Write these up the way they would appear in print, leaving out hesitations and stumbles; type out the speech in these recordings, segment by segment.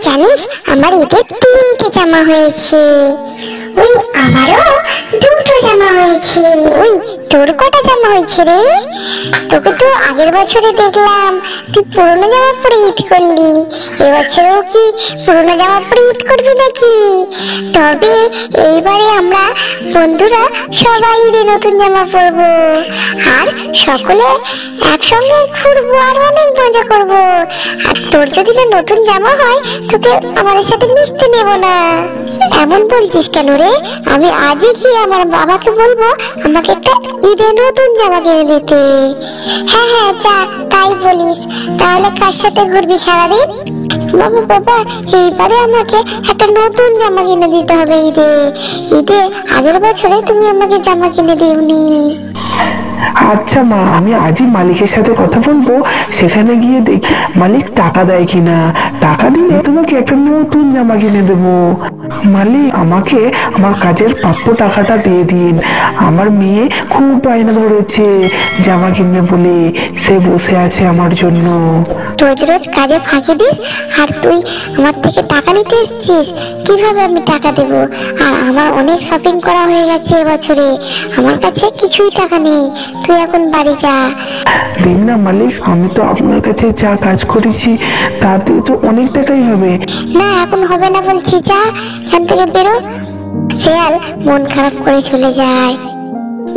জানিস আমার ঈদের 3টে জামা হয়েছে। ওই আমারও 2টো জামা হয়েছে। ওই তোর কটা জামা হয়েছে রে? তোকে তো আগের বছরে দেখলাম তুই পুরনো জামা পরে ঈদ করলি, এবছরেও কি পুরনো জামা পরে ঈদ করবি নাকি? তবে এইবারে আমরা বন্ধুরা সবাই ঈদে নতুন জামা পরবো, আর সকলে একসঙ্গে ঘুরবো আর অনেক মজা করবো। আর তোর যদি না নতুন জামা হয় তোকে আমাদের সাথে মিশতে নেব না। এমন বলছিস কেন রে? আমি আজই গিয়ে আমার বাবাকে বলবো আমাকে একটা ঈদের নতুন জামা কিনে দিতে। হ্যাঁ হ্যাঁ যা, তাই বলিস। তাহলে কার সাথে ঘুরবি সারাদিন? বাবা বাবা, এইবারে আমাকে একটা নতুন জামা কিনে দিতে হবে ঈদে। ঈদে আগের বছরে তুমি আমাকে জামা কিনে দিওনি। আচ্ছা মা, আমি আজই মালিকের সাথে কথা বলবো, সেখানে গিয়ে দেখি মালিক টাকা দেয় কিনা। টাকা দিয়ে তোমাকে একটা নতুন জামা কিনে দেবো। মালিক, আমাকে আমার কাজের প্রাপ্য টাকাটা দিয়ে দিন। আমার মেয়ে খুব বায়না ধরেছে জামা কিনবে বলে, সে বসে আছে আমার জন্য। রোজ রোজ কাজে ফাঁকি দিস আর তুই আমার থেকে টাকা নিতে এসেছিস? কিভাবে আমি টাকা দেব? আর আমার অনেক শপিং করা হয়ে গেছে এবছরে, আমার কাছে কিছুই টাকা নেই। তুই এখন বাড়ি যা। দিন না মালিক, আমি তো আপনার কাছে যা কাজ করেছি তাতে তো অনেক টাকাই হবে। না এখন হবে না বলছি, যা এখান থেকে বেরো। শিয়াল মন খারাপ করে চলে যায়।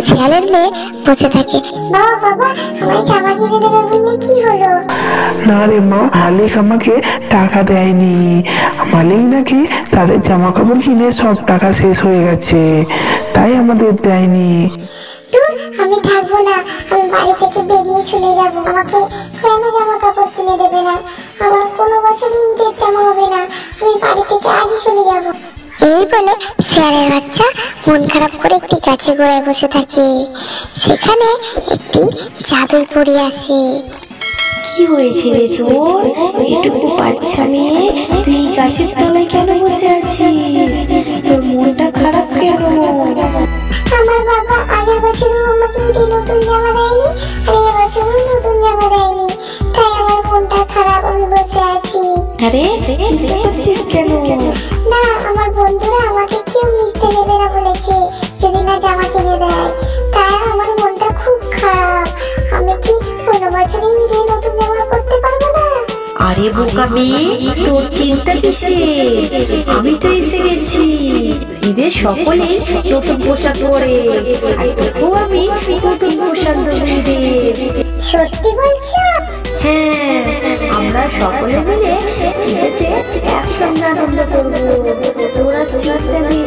শিয়ালের মেয়ে বসে থাকে। বাবা বাবা, আমায় জামা কিনে দেবে বললে কি হলো? না রে মা, মালিক আমাকে টাকা দেয়নি। মালিক নাকি তাদের জামা কাপড় কিনে সব টাকা শেষ হয়ে গেছে, তাই আমাদের দেয়নি। আমি থাকবো না, আমি বাড়ি থেকে বেরিয়ে চলে যাব। আমাকে কেন জামা কাপড় কিনে দেবে না? আমার কোনো বছরই ঈদের জামা হবে না। আমি বাড়ি থেকে আজই চলে যাব। এই বলে শিয়ালের বাচ্চা মন খারাপ করে একটি গাছে গোড়ায় বসে থাকে। সেখানে একটি জাদুই পড়ে আসে। কি হয়েছে রে তোর? এটুকু বাচ্চা মেয়ে, তুই গাছের তলায় কেন বসে আছিস? তোর মনটা খারাপ কেন? আমার বাবা আগের বছরও আমাকে ঈদে নতুন জামা দেয়নি, আর এবছরও নতুন জামা দেয়নি, তাই আমার মনটা খারাপ, আমি বসে আছি। আরে চিন্তা করছিস কেন? না, আমার বন্ধুরা আমাকে কেউ মিশতে দেবে না বলেছে যদি না জামা কিনে দেয়, তাই আমার মনটা খুব খারাপ। আমি কি কোনো বছরই ঈদে নতুন জামা পরতে পারবো না? আরে বোকা মেয়ে, তোর চিন্তা কিসের? আমি তো এসে গেছি। ঈদের সকলে নতুন পোশাক পরে, আর তোকেও আমি নতুন পোশাক দেবো ঈদের। সত্যি বলছো? হ্যাঁ, আমরা সকলে মিলে ঈদেতে একসঙ্গে আনন্দ করবো, তোরা চিন্তা নেই।